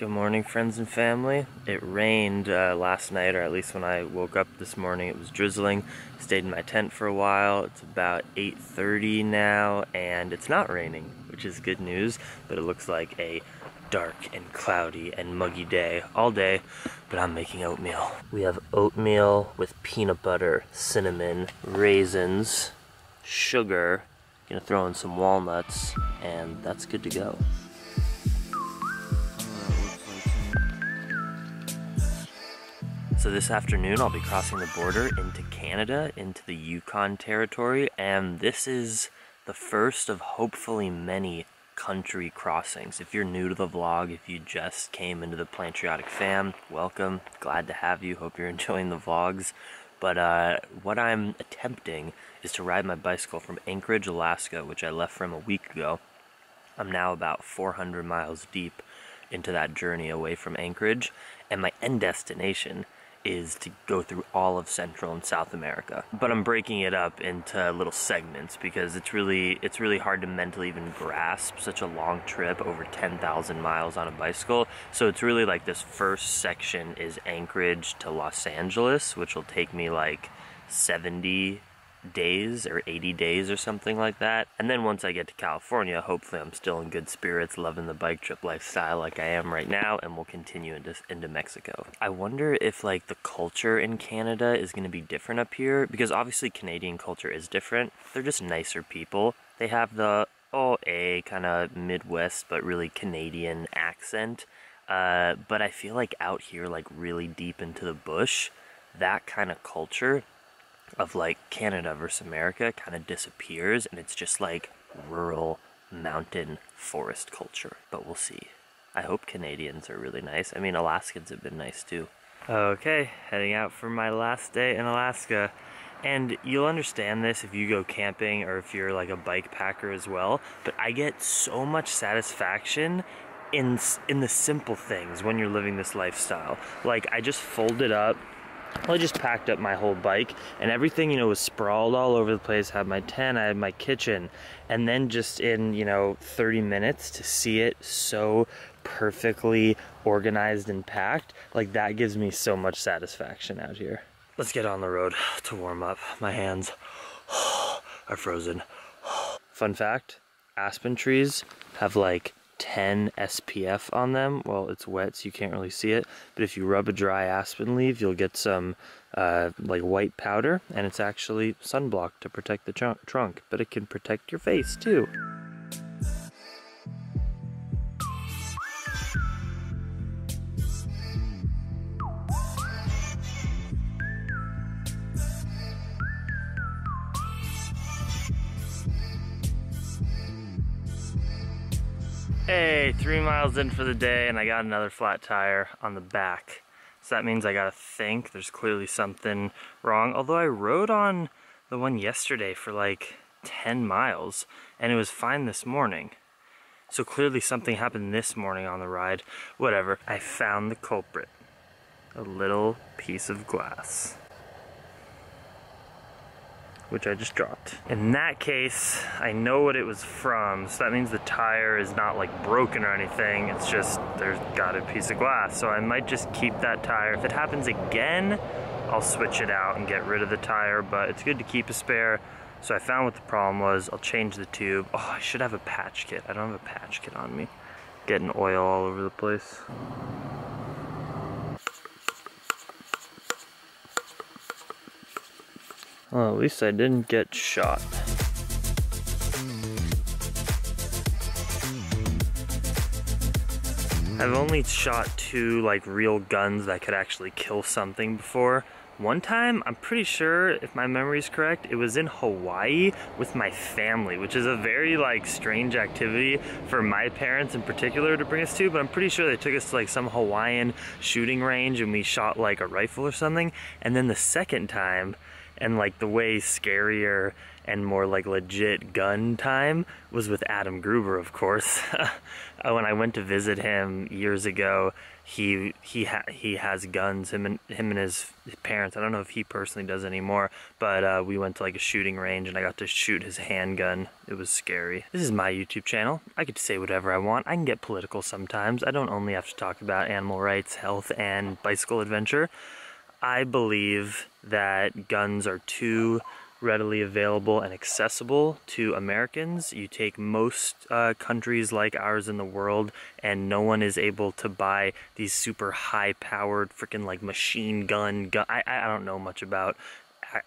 Good morning, friends and family. It rained last night, or at least when I woke up this morning it was drizzling. Stayed in my tent for a while. It's about 8:30 now and it's not raining, which is good news, but it looks like a dark and cloudy and muggy day all day, but I'm making oatmeal. We have oatmeal with peanut butter, cinnamon, raisins, sugar, gonna throw in some walnuts, and that's good to go. So this afternoon I'll be crossing the border into Canada, into the Yukon territory, and this is the first of hopefully many country crossings. If you're new to the vlog, if you just came into the Plantriotic fam, welcome, glad to have you, hope you're enjoying the vlogs. But what I'm attempting is to ride my bicycle from Anchorage, Alaska, which I left from a week ago. I'm now about 400 miles deep into that journey away from Anchorage, and my end destination is to go through all of Central and South America. But I'm breaking it up into little segments because it's really hard to mentally even grasp such a long trip over 10,000 miles on a bicycle. So it's really like this first section is Anchorage to Los Angeles, which will take me like 70 days or 80 days or something like that. And then once I get to California, hopefully I'm still in good spirits, loving the bike trip lifestyle like I am right now, and we'll continue into Mexico. I wonder if like the culture in Canada is going to be different up here, because obviously Canadian culture is different. They're just nicer people. They have the kind of Midwest but really Canadian accent. But I feel like out here, like really deep into the bush, that kind of culture of like Canada versus America kind of disappears, and it's just like rural mountain forest culture. But we'll see. I hope Canadians are really nice. I mean, Alaskans have been nice too. Okay, heading out for my last day in Alaska. And you'll understand this if you go camping or if you're like a bike packer as well, but I get so much satisfaction in the simple things when you're living this lifestyle. Like I just folded up, I just packed up my whole bike, and everything, you know, was sprawled all over the place. I had my tent, I had my kitchen, and then just in, 30 minutes to see it so perfectly organized and packed, like that gives me so much satisfaction out here. Let's get on the road to warm up. My hands are frozen. Fun fact, aspen trees have like 10 SPF on them. Well, it's wet so you can't really see it, but if you rub a dry aspen leaf you'll get some like white powder, and it's actually sunblock to protect the trunk, but it can protect your face too. Hey, 3 miles in for the day and I got another flat tire on the back. So that means I gotta think there's clearly something wrong. Although I rode on the one yesterday for like 10 miles and it was fine this morning. So clearly something happened this morning on the ride. Whatever, I found the culprit. A little piece of glass, which I just dropped. In that case, I know what it was from, so that means the tire is not like broken or anything, it's just there's got a piece of glass. So I might just keep that tire. If it happens again, I'll switch it out and get rid of the tire, but it's good to keep a spare. So I found what the problem was. I'll change the tube. Oh, I should have a patch kit. I don't have a patch kit on me. Getting oil all over the place. Well, at least I didn't get shot. I've only shot 2 like real guns that could actually kill something before. One time, I'm pretty sure, if my memory is correct, it was in Hawaii with my family, which is a very like strange activity for my parents in particular to bring us to, but I'm pretty sure they took us to like some Hawaiian shooting range and we shot like a rifle or something. And then the second time, and like the way scarier and more like legit gun time was with Adam Gruber, of course. When I went to visit him years ago, he has guns. Him and his parents. I don't know if he personally does anymore, but we went to like a shooting range and I got to shoot his handgun. It was scary. This is my YouTube channel. I get to say whatever I want. I can get political sometimes. I don't only have to talk about animal rights, health, and bicycle adventure. I believe that guns are too readily available and accessible to Americans. You take most countries like ours in the world and no one is able to buy these super high-powered freaking like machine gun. I don't know much about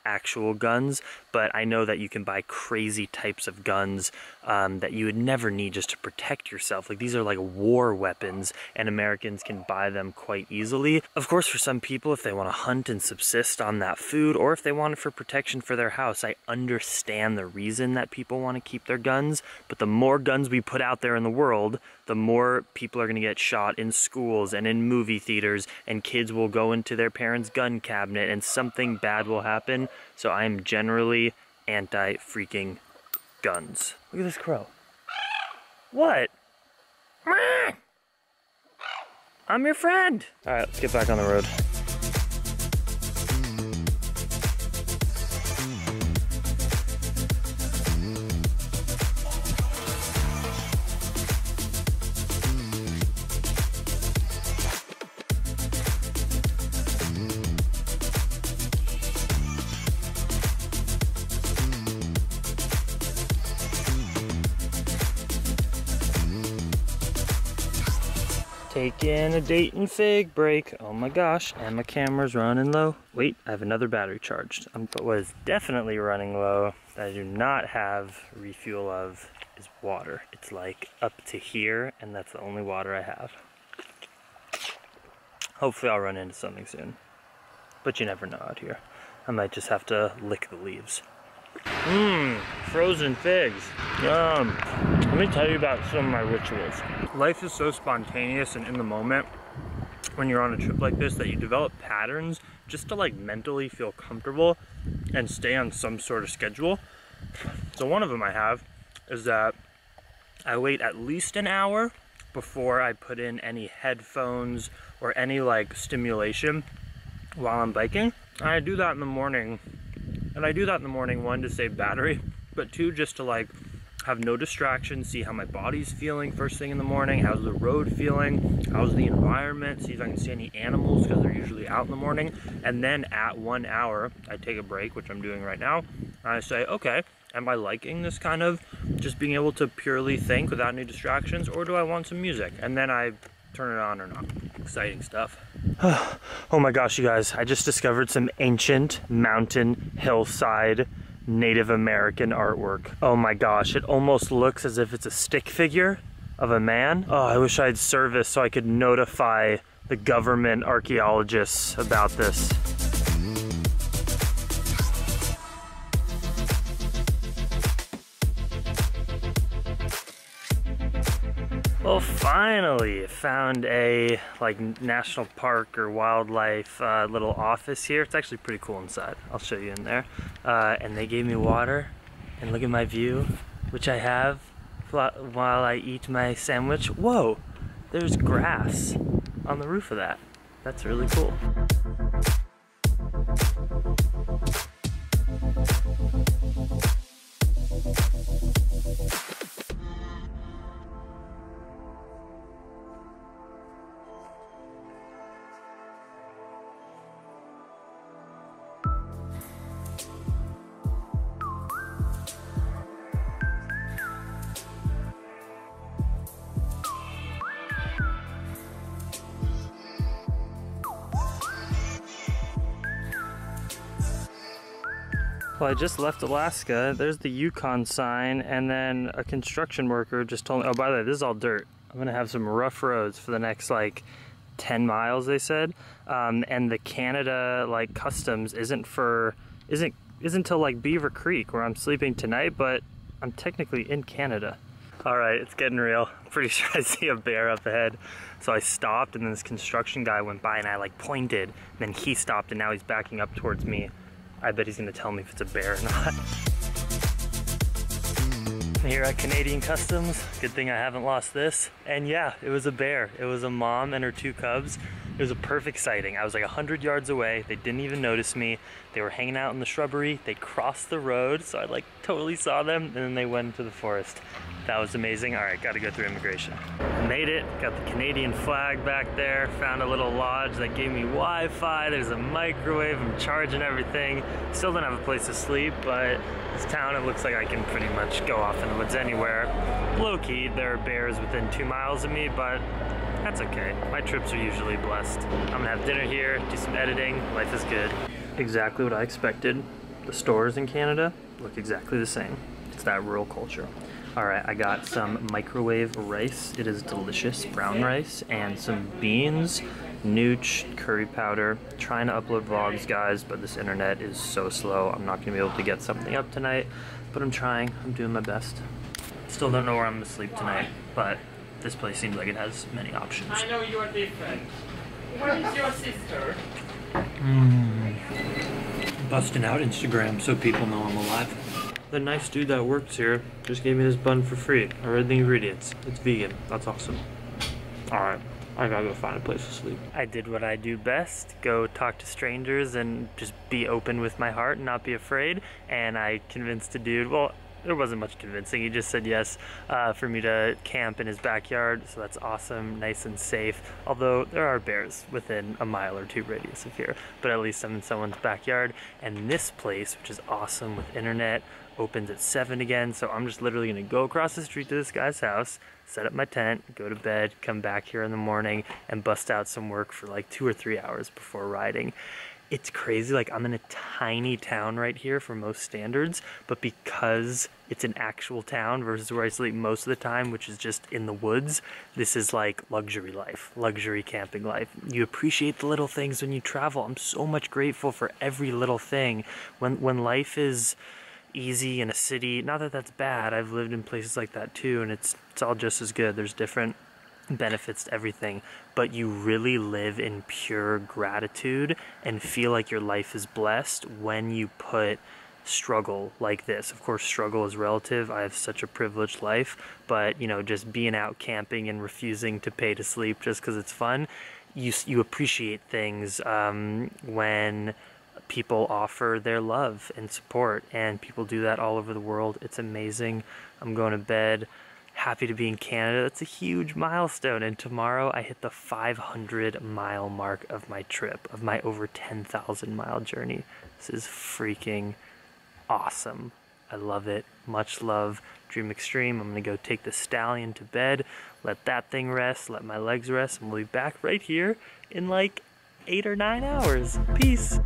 actual guns, but I know that you can buy crazy types of guns that you would never need just to protect yourself. Like, these are like war weapons and Americans can buy them quite easily. Of course, for some people, if they want to hunt and subsist on that food, or if they want it for protection for their house, I understand the reason that people want to keep their guns, but the more guns we put out there in the world, the more people are going to get shot in schools and in movie theaters, and kids will go into their parents' gun cabinet and something bad will happen. So I am generally anti-freaking guns. Look at this crow. What? I'm your friend. All right, let's get back on the road. Taking a Dayton fig break. Oh my gosh, and my camera's running low. Wait, I have another battery charged. But what is definitely running low that I do not have refuel of is water. It's like up to here, and that's the only water I have. Hopefully I'll run into something soon. But you never know out here. I might just have to lick the leaves. Frozen figs. Yum. Let me tell you about some of my rituals. Life is so spontaneous and in the moment when you're on a trip like this that you develop patterns just to like mentally feel comfortable and stay on some sort of schedule. So one of them I have is that I wait at least an hour before I put in any headphones or any like stimulation while I'm biking. And I do that in the morning. And I do that in the morning, one, to save battery, but two, just to like have no distractions, see how my body's feeling first thing in the morning, how's the road feeling, how's the environment, see if I can see any animals because they're usually out in the morning. And then at 1 hour, I take a break, which I'm doing right now, and I say, okay, am I liking this kind of just being able to purely think without any distractions, or do I want some music? And then I turn it on or not. Exciting stuff. Oh my gosh, you guys, I just discovered some ancient mountain hillside Native American artwork. Oh my gosh, it almost looks as if it's a stick figure of a man. Oh, I wish I had service so I could notify the government archaeologists about this. Well, finally found a like national park or wildlife little office here. It's actually pretty cool inside. I'll show you in there. And they gave me water, and look at my view, which I have while I eat my sandwich. Whoa, there's grass on the roof of that. That's really cool. Well, I just left Alaska. There's the Yukon sign, and then a construction worker just told me, oh, by the way, this is all dirt. I'm gonna have some rough roads for the next like 10 miles, they said. And the Canada like customs isn't till like Beaver Creek, where I'm sleeping tonight, but I'm technically in Canada. All right, it's getting real. I'm pretty sure I see a bear up ahead. So I stopped, and then this construction guy went by, and I like pointed, then he stopped, and now he's backing up towards me. I bet he's gonna tell me if it's a bear or not. Here at Canadian Customs. Good thing I haven't lost this. And yeah, it was a bear. It was a mom and her 2 cubs. It was a perfect sighting. I was like 100 yards away. They didn't even notice me. They were hanging out in the shrubbery. They crossed the road, so I like totally saw them, and then they went into the forest. That was amazing. All right, gotta go through immigration. Made it, got the Canadian flag back there, found a little lodge that gave me Wi-Fi, there's a microwave, I'm charging everything. Still don't have a place to sleep, but this town, it looks like I can pretty much go off in the woods anywhere. Low-key, there are bears within 2 miles of me, but that's okay. My trips are usually blessed. I'm gonna have dinner here, do some editing, life is good. Exactly what I expected. The stores in Canada look exactly the same. It's that rural culture. All right, I got some microwave rice. It is delicious, brown rice, and some beans, nooch, curry powder. Trying to upload vlogs, guys, but this internet is so slow. I'm not gonna be able to get something up tonight, but I'm trying, I'm doing my best. Still don't know where I'm gonna sleep tonight, but this place seems like it has many options. I know you are different. Where is your sister? Busting out Instagram so people know I'm alive. The nice dude that works here just gave me this bun for free. I read the ingredients. It's vegan. That's awesome. Alright, I gotta go find a place to sleep. I did what I do best. Go talk to strangers and just be open with my heart and not be afraid. And I convinced a dude, well, there wasn't much convincing. He just said yes for me to camp in his backyard, so that's awesome, nice and safe. Although there are bears within a mile or 2 radius of here, but at least I'm in someone's backyard. And this place, which is awesome with internet, opens at 7 again, so I'm just literally gonna go across the street to this guy's house, set up my tent, go to bed, come back here in the morning, and bust out some work for like 2 or 3 hours before riding. It's crazy, like I'm in a tiny town right here for most standards, but because it's an actual town versus where I sleep most of the time, which is just in the woods, this is like luxury life, luxury camping life. You appreciate the little things when you travel. I'm so much grateful for every little thing. When life is easy in a city, not that that's bad, I've lived in places like that too, and it's all just as good. There's different benefits to everything, but you really live in pure gratitude and feel like your life is blessed when you put struggle like this. Of course, struggle is relative. I have such a privileged life, but you know, just being out camping and refusing to pay to sleep just because it's fun, you appreciate things when people offer their love and support, and people do that all over the world. It's amazing. I'm going to bed. Happy to be in Canada. That's a huge milestone, and tomorrow I hit the 500-mile mark of my trip, of my over 10,000-mile journey. This is freaking awesome. I love it. Much love. Dream Extreme. I'm gonna go take the stallion to bed, let that thing rest, let my legs rest, and we'll be back right here in like 8 or 9 hours. Peace.